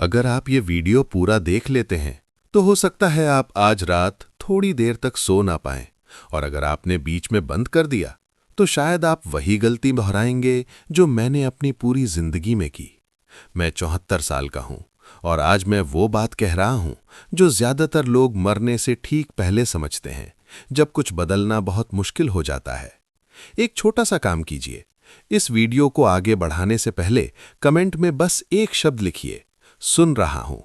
अगर आप ये वीडियो पूरा देख लेते हैं तो हो सकता है आप आज रात थोड़ी देर तक सो ना पाएं। और अगर आपने बीच में बंद कर दिया तो शायद आप वही गलती दोहराएंगे जो मैंने अपनी पूरी जिंदगी में की। मैं 74 साल का हूं और आज मैं वो बात कह रहा हूं जो ज्यादातर लोग मरने से ठीक पहले समझते हैं, जब कुछ बदलना बहुत मुश्किल हो जाता है। एक छोटा सा काम कीजिए। इस वीडियो को आगे बढ़ाने से पहले कमेंट में बस एक शब्द लिखिए, सुन रहा हूं।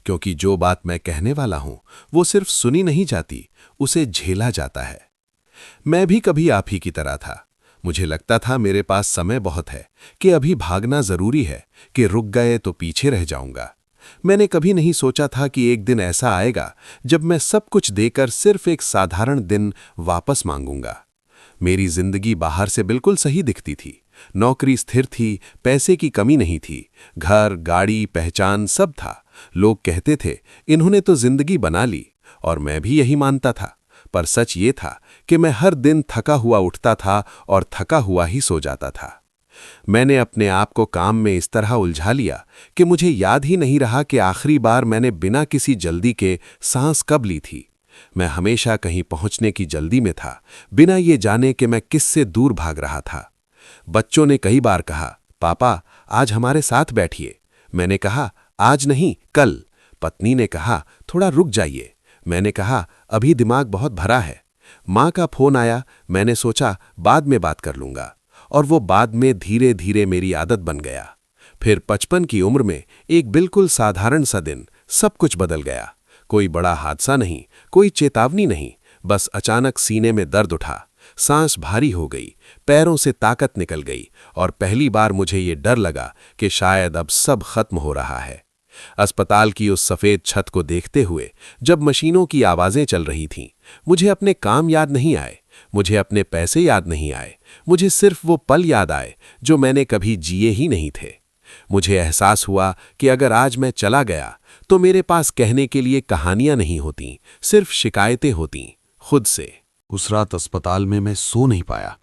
क्योंकि जो बात मैं कहने वाला हूं वो सिर्फ सुनी नहीं जाती, उसे झेला जाता है। मैं भी कभी आप ही की तरह था। मुझे लगता था मेरे पास समय बहुत है, कि अभी भागना जरूरी है, कि रुक गए तो पीछे रह जाऊंगा। मैंने कभी नहीं सोचा था कि एक दिन ऐसा आएगा जब मैं सब कुछ देकर सिर्फ एक साधारण दिन वापस मांगूंगा। मेरी जिंदगी बाहर से बिल्कुल सही दिखती थी। नौकरी स्थिर थी, पैसे की कमी नहीं थी, घर, गाड़ी, पहचान सब था। लोग कहते थे इन्होंने तो जिंदगी बना ली, और मैं भी यही मानता था। पर सच ये था कि मैं हर दिन थका हुआ उठता था और थका हुआ ही सो जाता था। मैंने अपने आप को काम में इस तरह उलझा लिया कि मुझे याद ही नहीं रहा कि आखिरी बार मैंने बिना किसी जल्दी के सांस कब ली थी। मैं हमेशा कहीं पहुंचने की जल्दी में था, बिना ये जाने कि मैं किससे दूर भाग रहा था। बच्चों ने कई बार कहा, पापा आज हमारे साथ बैठिए। मैंने कहा, आज नहीं, कल। पत्नी ने कहा, थोड़ा रुक जाइए। मैंने कहा, अभी दिमाग बहुत भरा है। माँ का फोन आया, मैंने सोचा बाद में बात कर लूंगा, और वो बाद में धीरे धीरे मेरी आदत बन गया। फिर 55 की उम्र में एक बिल्कुल साधारण सा दिन, सब कुछ बदल गया। कोई बड़ा हादसा नहीं, कोई चेतावनी नहीं, बस अचानक सीने में दर्द उठा, सांस भारी हो गई, पैरों से ताकत निकल गई, और पहली बार मुझे ये डर लगा कि शायद अब सब खत्म हो रहा है। अस्पताल की उस सफेद छत को देखते हुए, जब मशीनों की आवाजें चल रही थीं, मुझे अपने काम याद नहीं आए, मुझे अपने पैसे याद नहीं आए, मुझे सिर्फ वो पल याद आए जो मैंने कभी जिए ही नहीं थे। मुझे एहसास हुआ कि अगर आज मैं चला गया तो मेरे पास कहने के लिए कहानियां नहीं होतीं, सिर्फ शिकायतें होतीं, खुद से। उस रात अस्पताल में मैं सो नहीं पाया,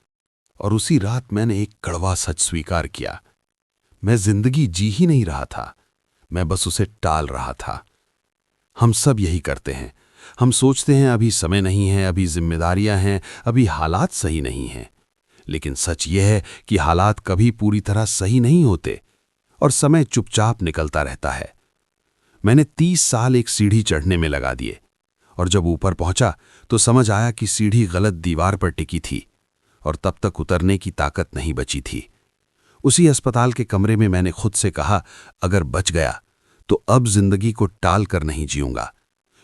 और उसी रात मैंने एक कड़वा सच स्वीकार किया। मैं जिंदगी जी ही नहीं रहा था, मैं बस उसे टाल रहा था। हम सब यही करते हैं। हम सोचते हैं अभी समय नहीं है, अभी जिम्मेदारियां हैं, अभी हालात सही नहीं हैं। लेकिन सच यह है कि हालात कभी पूरी तरह सही नहीं होते, और समय चुपचाप निकलता रहता है। मैंने 30 साल एक सीढ़ी चढ़ने में लगा दिए, और जब ऊपर पहुंचा तो समझ आया कि सीढ़ी गलत दीवार पर टिकी थी, और तब तक उतरने की ताकत नहीं बची थी। उसी अस्पताल के कमरे में मैंने खुद से कहा, अगर बच गया तो अब जिंदगी को टाल कर नहीं जीऊंगा,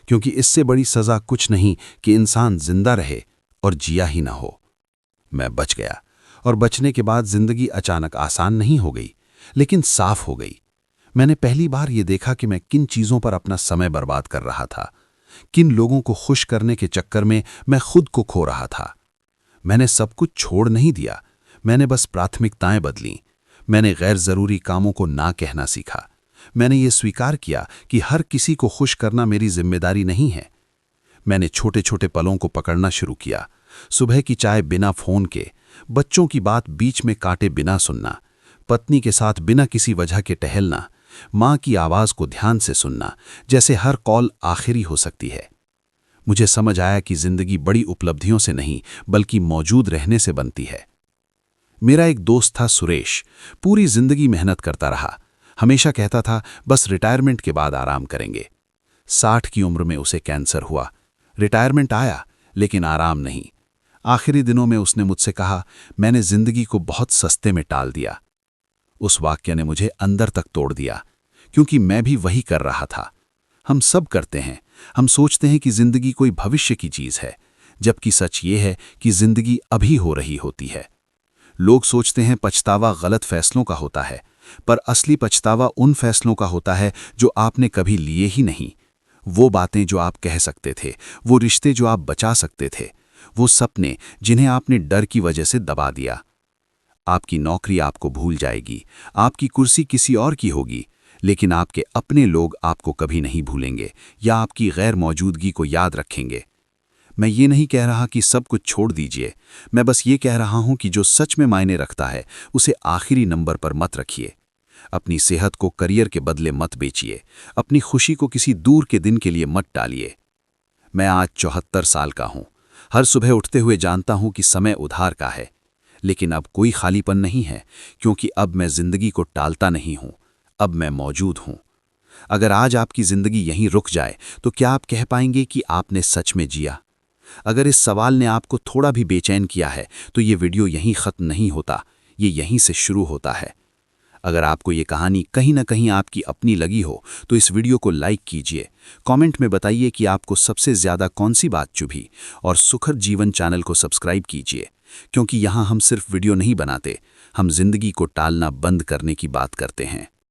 क्योंकि इससे बड़ी सजा कुछ नहीं कि इंसान जिंदा रहे और जिया ही ना हो। मैं बच गया, और बचने के बाद जिंदगी अचानक आसान नहीं हो गई, लेकिन साफ हो गई। मैंने पहली बार ये देखा कि मैं किन चीजों पर अपना समय बर्बाद कर रहा था, किन लोगों को खुश करने के चक्कर में मैं खुद को खो रहा था। मैंने सब कुछ छोड़ नहीं दिया, मैंने बस प्राथमिकताएं बदली। मैंने गैर जरूरी कामों को ना कहना सीखा। मैंने ये स्वीकार किया कि हर किसी को खुश करना मेरी जिम्मेदारी नहीं है। मैंने छोटे छोटे पलों को पकड़ना शुरू किया। सुबह की चाय बिना फोन के, बच्चों की बात बीच में काटे बिना सुनना, पत्नी के साथ बिना किसी वजह के टहलना, माँ की आवाज को ध्यान से सुनना, जैसे हर कॉल आखिरी हो सकती है। मुझे समझ आया कि जिंदगी बड़ी उपलब्धियों से नहीं, बल्कि मौजूद रहने से बनती है। मेरा एक दोस्त था सुरेश, पूरी जिंदगी मेहनत करता रहा। हमेशा कहता था बस रिटायरमेंट के बाद आराम करेंगे। 60 की उम्र में उसे कैंसर हुआ। रिटायरमेंट आया, लेकिन आराम नहीं। आखिरी दिनों में उसने मुझसे कहा, मैंने जिंदगी को बहुत सस्ते में टाल दिया। उस वाक्य ने मुझे अंदर तक तोड़ दिया, क्योंकि मैं भी वही कर रहा था। हम सब करते हैं। हम सोचते हैं कि जिंदगी कोई भविष्य की चीज है, जबकि सच ये है कि जिंदगी अभी हो रही होती है। लोग सोचते हैं पछतावा गलत फैसलों का होता है, पर असली पछतावा उन फैसलों का होता है जो आपने कभी लिए ही नहीं। वो बातें जो आप कह सकते थे, वो रिश्ते जो आप बचा सकते थे, वो सपने जिन्हें आपने डर की वजह से दबा दिया। आपकी नौकरी आपको भूल जाएगी, आपकी कुर्सी किसी और की होगी, लेकिन आपके अपने लोग आपको कभी नहीं भूलेंगे या आपकी गैर मौजूदगी को याद रखेंगे। मैं ये नहीं कह रहा कि सब कुछ छोड़ दीजिए, मैं बस ये कह रहा हूं कि जो सच में मायने रखता है उसे आखिरी नंबर पर मत रखिए। अपनी सेहत को करियर के बदले मत बेचिए, अपनी खुशी को किसी दूर के दिन के लिए मत टालिए। मैं आज 74 साल का हूं। हर सुबह उठते हुए जानता हूं कि समय उधार का है, लेकिन अब कोई खालीपन नहीं है, क्योंकि अब मैं जिंदगी को टालता नहीं हूं, अब मैं मौजूद हूं। अगर आज आपकी जिंदगी यहीं रुक जाए तो क्या आप कह पाएंगे कि आपने सच में जिया? अगर इस सवाल ने आपको थोड़ा भी बेचैन किया है तो ये वीडियो यहीं खत्म नहीं होता, ये यहीं से शुरू होता है। अगर आपको ये कहानी कहीं ना कहीं आपकी अपनी लगी हो तो इस वीडियो को लाइक कीजिए, कमेंट में बताइए कि आपको सबसे ज़्यादा कौन सी बात चुभी, और सुखद जीवन चैनल को सब्सक्राइब कीजिए, क्योंकि यहाँ हम सिर्फ वीडियो नहीं बनाते, हम जिंदगी को टालना बंद करने की बात करते हैं।